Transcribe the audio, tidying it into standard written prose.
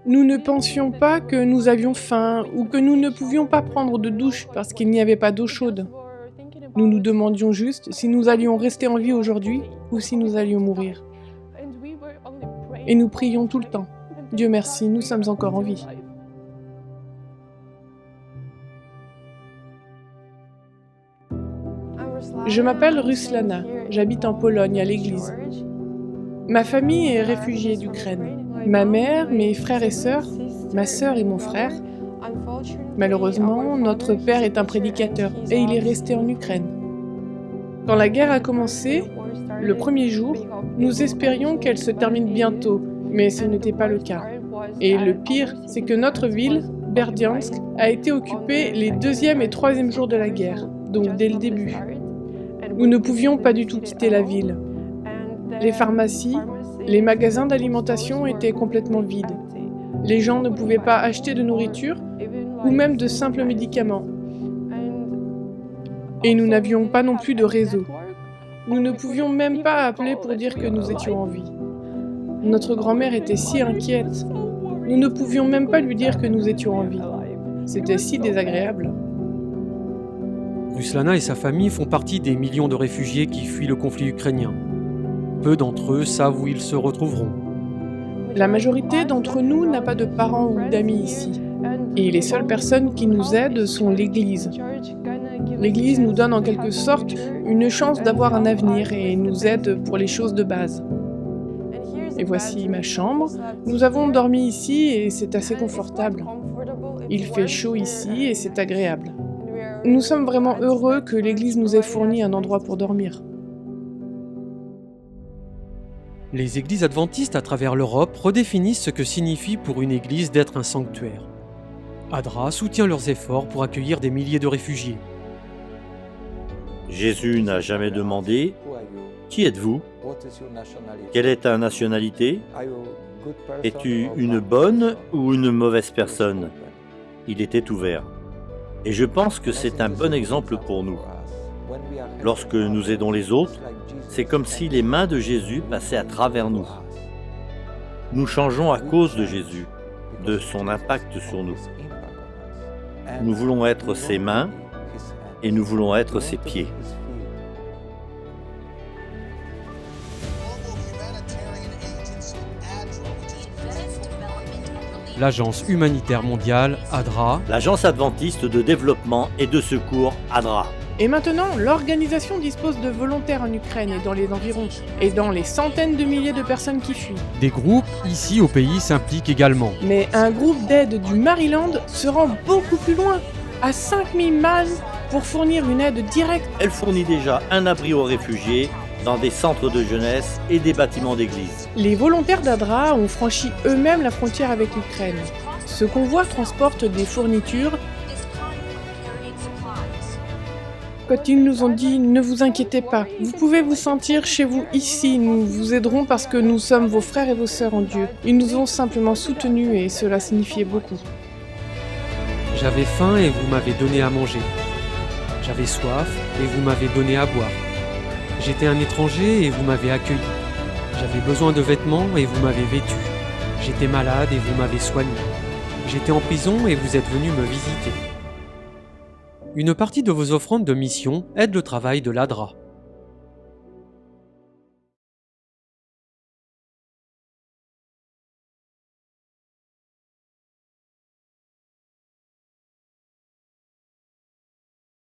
Nous ne pensions pas que nous avions faim ou que nous ne pouvions pas prendre de douche parce qu'il n'y avait pas d'eau chaude. Nous nous demandions juste si nous allions rester en vie aujourd'hui ou si nous allions mourir. Et nous prions tout le temps. Dieu merci, nous sommes encore en vie. Je m'appelle Ruslana, j'habite en Pologne, à l'église. Ma famille est réfugiée d'Ukraine. Ma mère, mes frères et sœurs, ma sœur et mon frère. Malheureusement, notre père est un prédicateur et il est resté en Ukraine. Quand la guerre a commencé, le premier jour, nous espérions qu'elle se termine bientôt, mais ce n'était pas le cas. Et le pire, c'est que notre ville, Berdiansk, a été occupée les 2e et 3e jours de la guerre, donc dès le début. Nous ne pouvions pas du tout quitter la ville. Les pharmacies, les magasins d'alimentation étaient complètement vides. Les gens ne pouvaient pas acheter de nourriture ou même de simples médicaments. Et nous n'avions pas non plus de réseau. Nous ne pouvions même pas appeler pour dire que nous étions en vie. Notre grand-mère était si inquiète. Nous ne pouvions même pas lui dire que nous étions en vie. C'était si désagréable. Ruslana et sa famille font partie des millions de réfugiés qui fuient le conflit ukrainien. Peu d'entre eux savent où ils se retrouveront. La majorité d'entre nous n'a pas de parents ou d'amis ici. Et les seules personnes qui nous aident sont l'Église. L'Église nous donne en quelque sorte une chance d'avoir un avenir et nous aide pour les choses de base. Et voici ma chambre. Nous avons dormi ici et c'est assez confortable. Il fait chaud ici et c'est agréable. Nous sommes vraiment heureux que l'Église nous ait fourni un endroit pour dormir. Les églises adventistes à travers l'Europe redéfinissent ce que signifie pour une église d'être un sanctuaire. ADRA soutient leurs efforts pour accueillir des milliers de réfugiés. Jésus n'a jamais demandé « Qui êtes-vous ? Quelle est ta nationalité ? Es-tu une bonne ou une mauvaise personne ?» Il était ouvert. Et je pense que c'est un bon exemple pour nous. Lorsque nous aidons les autres, c'est comme si les mains de Jésus passaient à travers nous. Nous changeons à cause de Jésus, de son impact sur nous. Nous voulons être ses mains et nous voulons être ses pieds. L'Agence humanitaire mondiale, ADRA, L'Agence adventiste de développement et de secours, ADRA. Et maintenant, l'organisation dispose de volontaires en Ukraine et dans les environs, et dans les centaines de milliers de personnes qui fuient. des groupes ici au pays s'impliquent également. Mais un groupe d'aide du Maryland se rend beaucoup plus loin, à 5000 miles, pour fournir une aide directe. Elle fournit déjà un abri aux réfugiés dans des centres de jeunesse et des bâtiments d'église. Les volontaires d'ADRA ont franchi eux-mêmes la frontière avec l'Ukraine. Ce convoi transporte des fournitures. Quand ils nous ont dit « Ne vous inquiétez pas, vous pouvez vous sentir chez vous ici, nous vous aiderons parce que nous sommes vos frères et vos sœurs en Dieu », ils nous ont simplement soutenus et cela signifiait beaucoup. J'avais faim et vous m'avez donné à manger. J'avais soif et vous m'avez donné à boire. J'étais un étranger et vous m'avez accueilli. J'avais besoin de vêtements et vous m'avez vêtu. J'étais malade et vous m'avez soigné. J'étais en prison et vous êtes venu me visiter. Une partie de vos offrandes de mission aide le travail de l'ADRA.